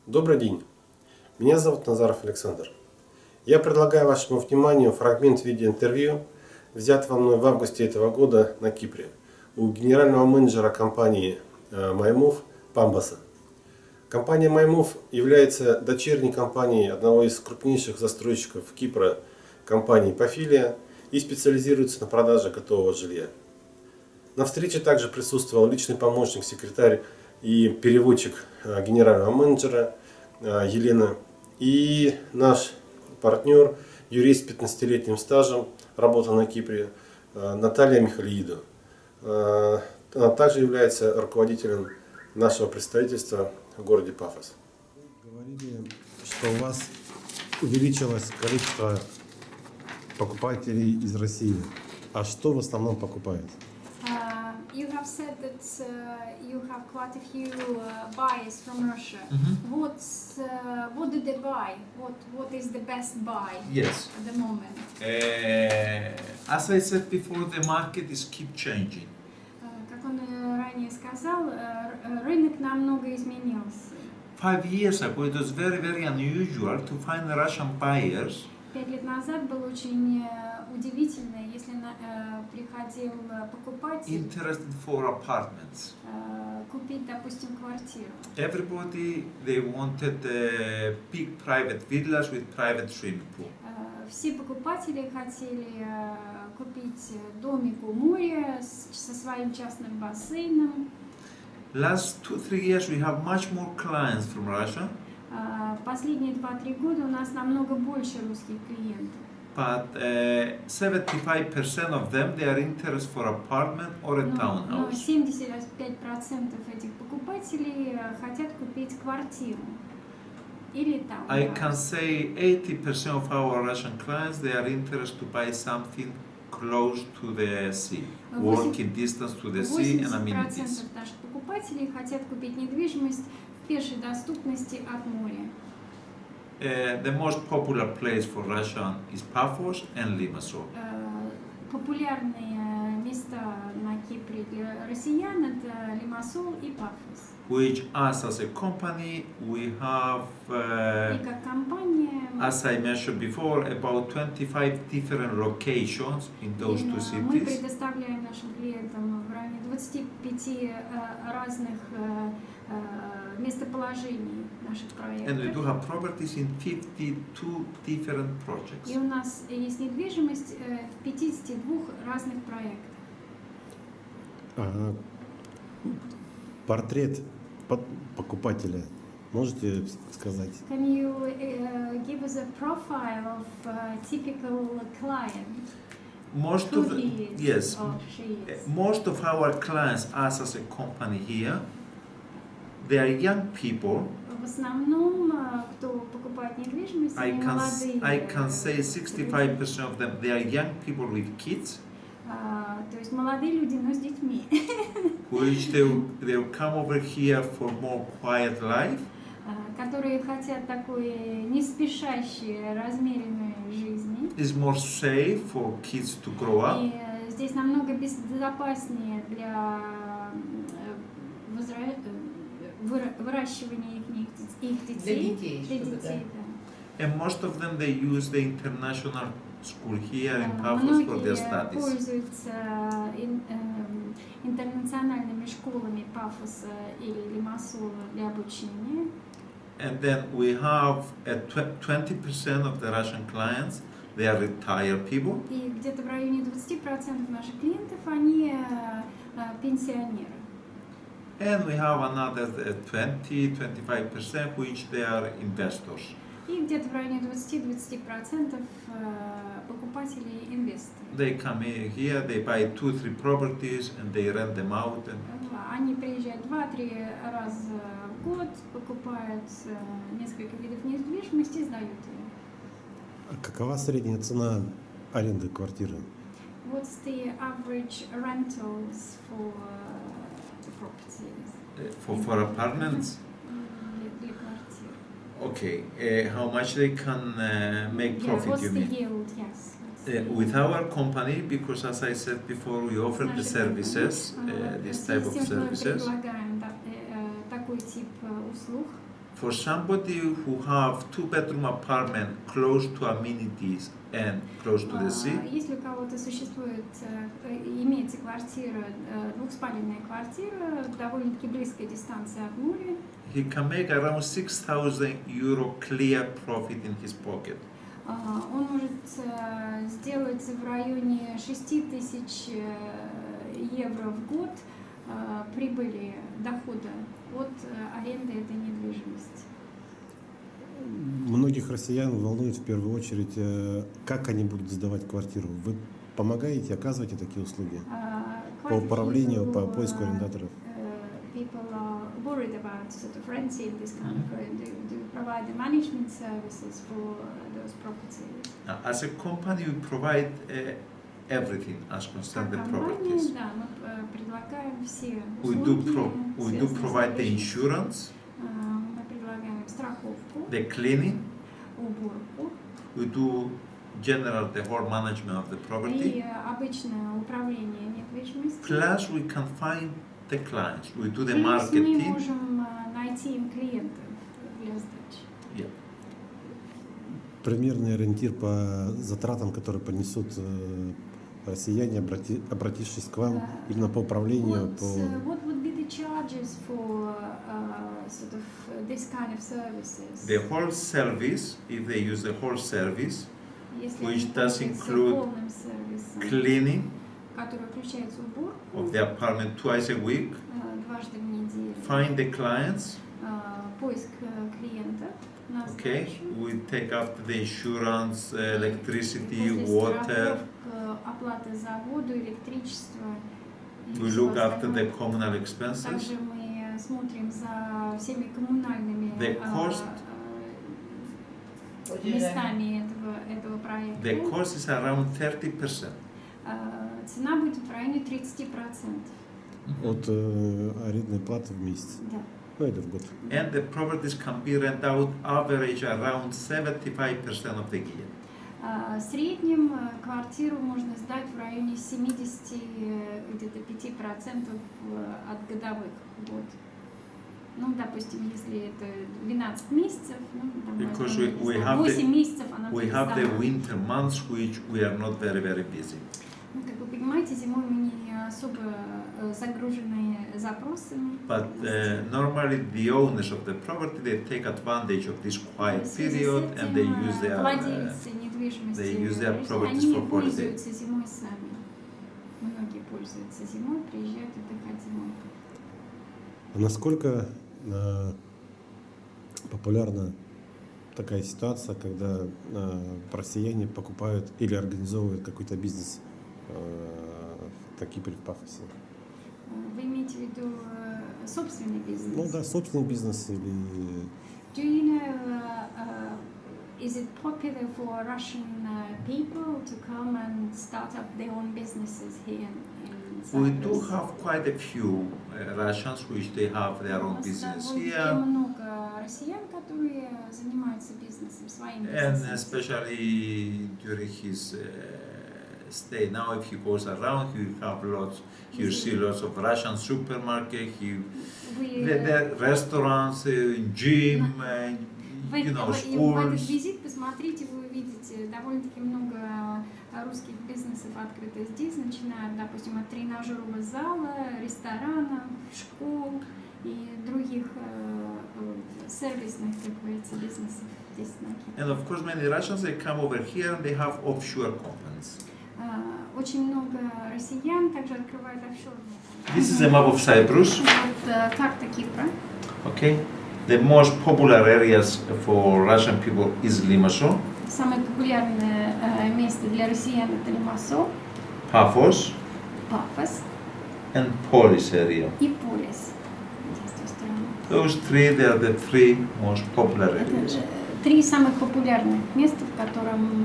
Добрый день, меня зовут Назаров Александр. Я предлагаю вашему вниманию фрагмент видеоинтервью, взятого мной в августе этого года на Кипре у генерального менеджера компании Mymove Pambos. Компания Mymove является дочерней компанией одного из крупнейших застройщиков Кипра, компании Pafilia, и специализируется на продаже готового жилья. На встрече также присутствовал личный помощник, секретарь и переводчик генерального менеджера Елена и наш партнер, юрист с 15-летним стажем, работа на Кипре, Наталья Михаилиду. Она также является руководителем нашего представительства в городе Пафос. Говорили, что у вас увеличилось количество покупателей из России. А что в основном покупают? You have said that you have quite a few buyers from Russia. What do they buy? What is the best buy Yes. at the moment? As I said before, the market is keep changing. Как он ранее сказал, рынок намного изменился. 5 years ago, it was very unusual to find Russian buyers 5 лет назад было очень удивительно, если приходил покупатель interested for apartments. купить, допустим, квартиру. Everybody, they wanted big private villas with private swimming pool. Все покупатели хотели купить домик у моря со своим частным бассейном. Last 2-3 years, we have much more clients from Russia. Последние 2-3 года у нас намного больше русских клиентов. But 75% of them, they are interested for apartment or a Но townhouse. 75% этих покупателей хотят купить квартиру или I can таунхаус. say 80% of our Russian clients, they are interested to buy something close to the sea, walking distance to the sea and amenities. 80% наших покупателей хотят купить недвижимость в пешей доступности от моря. The most popular place for Russian is Paphos and Limassol. Популярные места на Кипре для россиян это Лимассол и Пафос. Which us as a company, we have, И как компания as I mentioned before, about 25 different locations in those two мы cities. предоставляем нашим клиентам в районе 25 разных местоположений наших And we do проектов. have properties in 52 different projects. И у нас есть недвижимость в 52 разных проектах. Портрет покупателя можете сказать? Can you give us a profile of a typical client? Most Who of the, he is yes, or she is? most of our clients, us as a company here, they are young people. В основном, кто покупает недвижимость, они молодые. I can say 65% of them, they are young people with kids, То есть молодые люди, но с детьми. which they'll come over here for more quiet life. Которые хотят такой не спешащей, размеренной жизни. It's more safe for kids to grow up. И здесь намного безопаснее для выращивания их детей. Для детей, да. And most of them, they use the international school here in Paphos for their Многие studies. пользуются интернациональными школами Пафоса или Лимассола для обучения. And then we have 20% of the Russian clients, they are retired people. И где-то в районе 20% наших клиентов, они пенсионеры. And we have another 20-25% which they are investors. И где-то в районе 20-20% покупателей инвесторов. They come in here, they buy 2-3 properties and they rent them out. And Они приезжают 2-3 раза в год, покупают несколько видов недвижимости и сдают ее. Какова средняя цена аренды квартиры? What's the average rentals for the properties? for apartments, Для квартир. okay, how much they can make profit, What's you the mean? yield? Yes. With our company, because as I said before, we offer the services, this type of Мы services. предлагаем такой тип услуг. For somebody who have two-bedroom apartment close to amenities and close to the sea, Если у кого-то существует, имеется квартира, двухспальная квартира, довольно-таки близкая дистанция от моря, he can make around 6,000 euro clear profit in his pocket. он может сделать в районе 6 тысяч евро в год прибыли, дохода от аренды этой недвижимости. Многих россиян волнует в первую очередь, как они будут сдавать квартиру. Вы помогаете, оказываете такие услуги по управлению, по поиску арендаторов? People are worried about sort of renting this kind of do you provide the management services for those properties? As a company, we provide everything as concerns the properties. Да, мы предлагаем все We do provide the insurance, мы предлагаем страховку, the cleaning, уборку we do general the whole management of the и property. обычное управление недвижимостью. Plus, we can find the clients. We do the Плюс мы marketing. можем найти им клиентов для сдачи. Yeah. Примерный ориентир по затратам, которые понесут россияне, обратившись к вам именно по управлению, What would be the charges for sort of this kind of services? The whole service, if they use the whole service, Если which они does пользуются include полным сервисом, cleaning который включает уборку of the apartment twice a week, дважды в неделю, find the clients, поиск клиентов на okay, сдачу, we take after the insurance, electricity, после water, страховок, оплата за воду, электричество. И we всё look after the остальное. communal expenses. Также мы смотрим за всеми коммунальными The cost- местами этого проекта. The cost is around 30%. Цена будет в районе 30%. от арендной платы в месяц, Да. ну или в год. And the properties can be rented out average around 75% of the year. В среднем квартиру можно сдать в районе 70 где-то 5% от годовых в год. Ну, допустим, если это 12 месяцев, ну, там, Because возьмем, we не have знаю, 8 the- месяцев она We будет have the сдана. winter months, which we are not very, very busy. Ну, как вы понимаете, зимой мы не особо загружены запросами. But normally the owners of the property, they take advantage of this quiet В связи с period and they этим, use their владельцы недвижимости, they use their properties они for holiday. пользуются зимой сами. Многие пользуются зимой, приезжают отдыхать зимой. А насколько популярна такая ситуация, когда россияне покупают или организовывают какой-то бизнес в Кипре, в Пафосе? Вы имеете в виду собственный бизнес? Ну да, собственный бизнес или... Do you know, is it popular for Russian people to come and start up their own businesses here in Cyprus? We do have quite a few Russians which they have their own business Довольно-таки here, много россиян, которые занимаются бизнесом, своим and бизнесом. especially during his stay. Now, if he goes around, he will have lots. He will see lots of Russian supermarket. The restaurants, gym, you know, В этот schools. визит, посмотрите, вы увидите довольно-таки много русских бизнесов открыто здесь, начиная, допустим, от тренажерного зала, ресторанов, школ и других сервисных, как говорится, бизнесов здесь на Кипре. And of course, many Russians, they come over here and they have offshore companies. Очень много россиян также открывают офшорные. This is a map of Cyprus. Вот карта Кипра. Okay. The most popular areas for Russian people is Limassol, Самое популярное место для россиян это Лимассол, Paphos, Пафос and Polish area. и Полис. Здесь с той стороны. Those three, they are the three most popular areas. Это три самых популярных места, в котором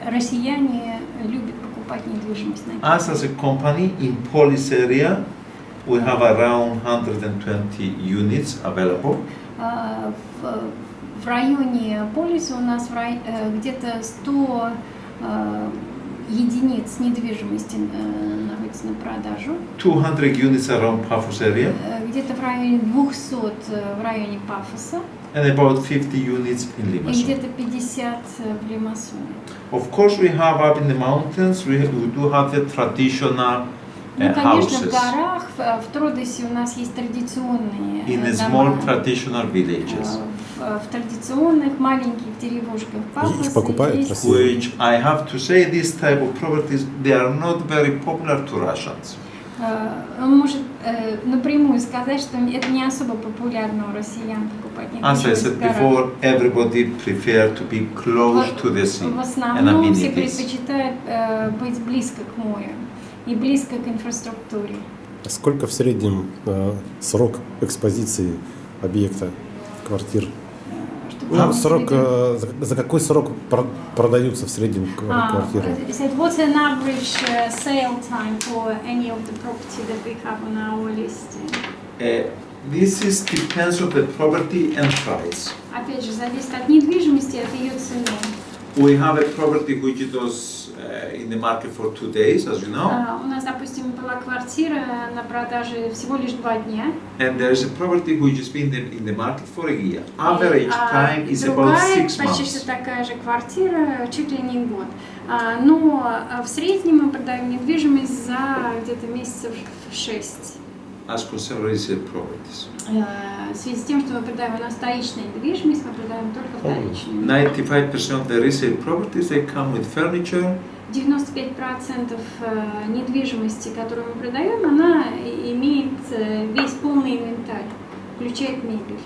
россияне любят покупать недвижимость на Кипре. Us as a company in Polish area, we have around 120 units available. В районе Полиса у нас где-то 100 единиц недвижимости находится на продажу. 200 units around Pafos area. Где-то в районе 200 в районе Пафоса. And about 50 units in И Limassol. где-то 50 в Лимассоле. Of course, we have up in the mountains, we do have the traditional Ну, конечно, в houses горах, в Тродосе у нас есть традиционные in the дома. small traditional villages, В традиционных маленьких деревушках Пафоса покупают есть. Россию. which I have to say, this type of properties, they are not very popular to Russians. Он может напрямую сказать, что это не особо популярно у россиян покупать As I недвижимость said в горах. before, everybody prefer to be close to the sea В and основном все amenities. предпочитают быть близко к морю и близко к инфраструктуре. Сколько в среднем срок экспозиции объекта, квартир? Чтобы Срок, за какой срок продаются в среднем квартиры? Said, what's an average sale time for any of the property that we have on our list? This is depends on the property and price. Опять же, зависит от недвижимости, от ее цены. We have a property which was in the market for 2 days, as you know. У нас, допустим, была квартира на продаже всего лишь 2 дня. And there is a property which has been in the market for a year. Average time is about 6 почти что months. такая же квартира, чуть ли не год. Но в среднем мы продаем недвижимость за где-то месяцев 6. As concerned resale properties. В связи с тем, что мы продаем у нас вторичную недвижимость, мы продаем только вторичную. 95% of the resale properties, they come with furniture. 95% недвижимости, которую мы продаем, она имеет весь полный инвентарь, включает мебель.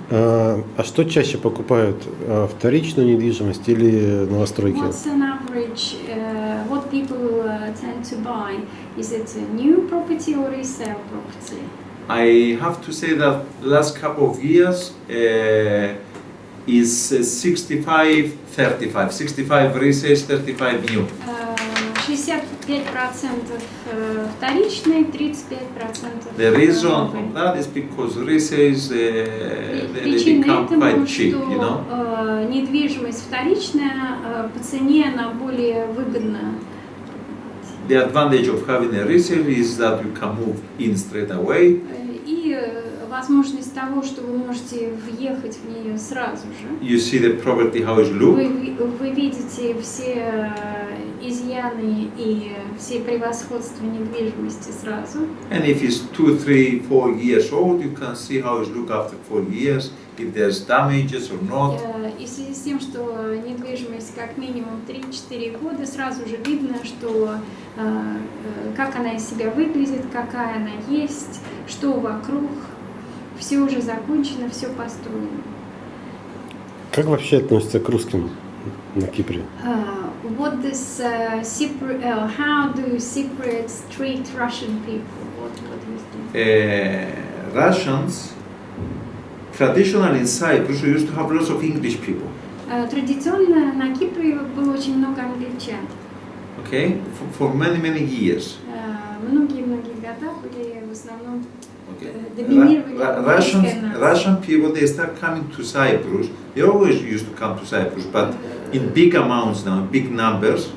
А что чаще покупают, вторичную недвижимость или новостройки? What's an average, what people tend to buy? Is it a new property or resale property? I have to say that last couple of years is 65-35. 65 resales, 35 new. 65% вторичной, 35% The reason новой. of that is because resales they Причина become этому, quite cheap, что you know. недвижимость вторичная по цене она более выгодна. The advantage of having a resale is that you can move in straight away. И возможность того, что вы можете въехать в нее сразу же. You see the property how it look. Вы видите все изъяны и все превосходства недвижимости сразу. And if it's 2, 3, 4 years old, you can see how it look after 4 years, if there's damages or not. И в связи с тем, что недвижимость как минимум 3-4 года, сразу же видно, что как она из себя выглядит, какая она есть, что вокруг, все уже закончено, все построено. Как вообще относятся к русским на Кипре? What does how do Cypriots treat Russian people? What do you think? Russians, traditionally in Cyprus, we used to have lots of English people. Традиционно на Кипре было очень много англичан. Okay, for many, many years. Многие-многие года были в основном Okay. доминировали Russian people, they start coming to Cyprus. They always used to come to Cyprus, but in big amounts now, in big numbers.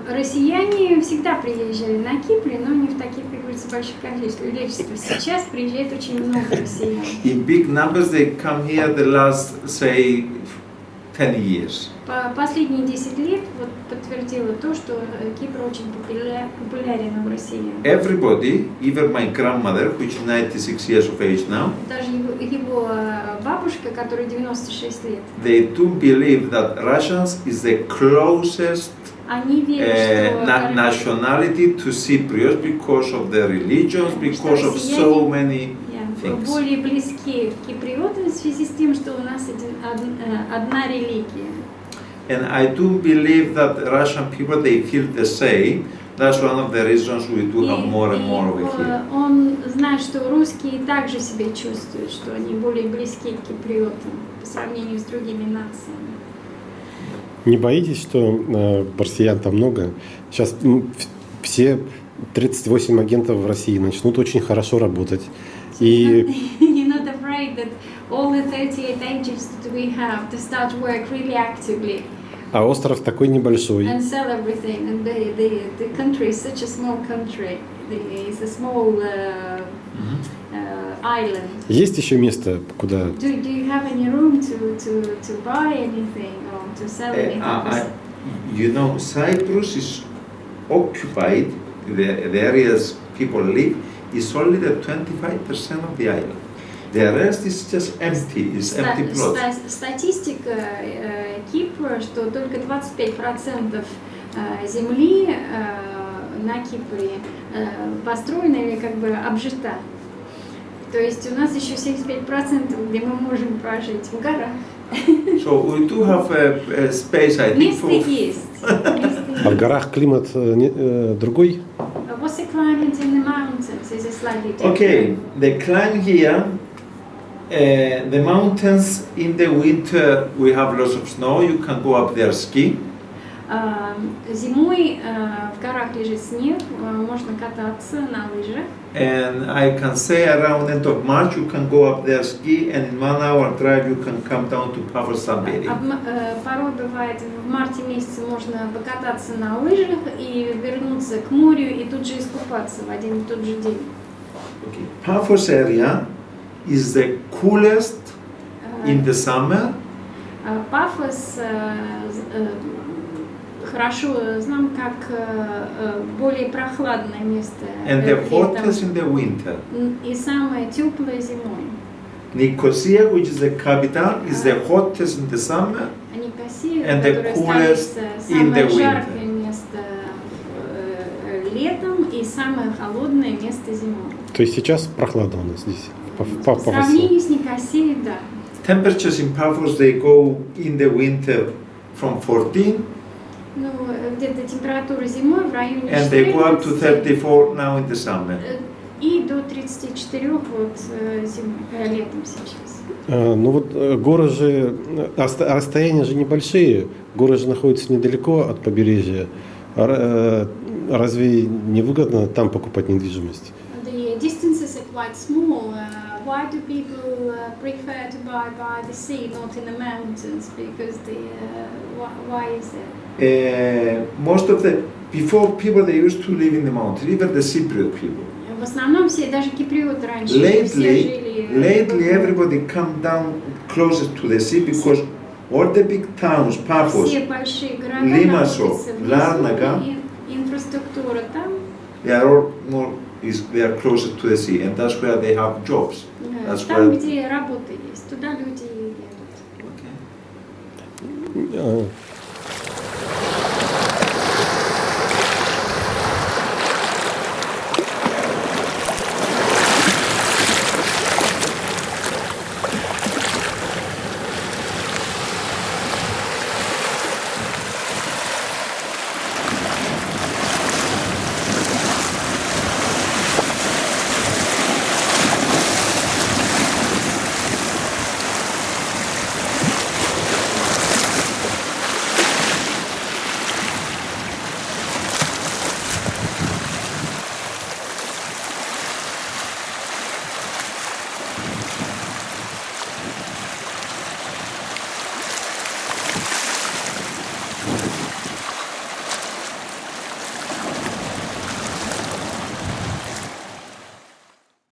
Россияне всегда приезжали на Кипре, но не в таких, как говорится, больших количествах. Сейчас приезжает очень много россиян. In big numbers, they come here the last, say, 10 years. Последние 10 лет вот подтвердило то, что Кипр очень популярен у россиян. Everybody, even my grandmother, which is 96 years of age now, Даже его бабушка, которой 96 лет, they do believe that Russians is the closest они верят, что nationality to Cypriots because of their religions, because of so many things. более близки к киприотам в связи с тем, что у нас одна религия. And I do believe that Russian people, they feel the same. That's one of the reasons we do have more and more over here. Он знает, что русские также себя чувствуют, что они более близки к киприотам по сравнению с другими нациями. Не боитесь, что россиян там много? Сейчас все 38 агентов в России начнут очень хорошо работать. И You're not afraid that all the 38 agents that we have to start work really actively. А остров такой небольшой. And sell everything. And the country is such a small country. It's a small island. Есть еще место, куда... Do you have any room to buy anything or to sell anything? You know, Cyprus is occupied, the areas people live, is only the 25% of the island. The rest is just empty, it's empty plots. Статистика Кипра, что только 25% земли на Кипре построена или как бы обжита. То есть у нас еще 75%, где мы можем прожить в горах. So we do have a space, I think, Место for... есть. А в горах климат другой? What's the climate in the mountains? Is it slightly different? Okay, the climate here, the mountains in the winter we have lots of snow, you can go up there ski. Зимой в горах лежит снег, можно кататься на лыжах. And I can say around end of March you can go up there ski and in 1 hour drive you can come down to Paфос Наталья. Порой бывает в марте месяце можно покататься на лыжах и вернуться к морю и тут же искупаться в один и тот же день. Okay. Paфos area is the coolest in the summer. Пафос хорошо знам как более прохладное место. And the hottest in the winter. И самое теплое зимой. Nicosia, which is the capital, is the hottest in the summer. Никосия, And the которая coolest столица, in the самое жаркое winter. место летом и самое холодное место зимой. То есть сейчас прохладно у нас здесь, в В Пафосе. сравнении с Никосией, да. Temperatures in Paphos, they go in the winter from 14 Ну, где-то температура зимой в районе and they go up to 14 34 now in the summer. и до 34 вот летом сейчас. Ну вот горы же, расстояния же небольшие, горы же находятся недалеко от побережья. Разве не выгодно там покупать недвижимость? The distances are quite small. Why do people prefer to buy by the sea, not in the mountains? Because why is it? Most of the before people they used to live in the mountains, even the Cypriot people. В основном все, даже киприоты раньше, все жили. Lately, everybody come down closer to the sea because all the big towns, Paphos, Все большие города Limassol, находятся внизу, Larnaca, и инфраструктура там. they are all more they are closer to the sea, and that's where they have jobs. That's Там, where. где работа есть, туда люди и едут. Okay.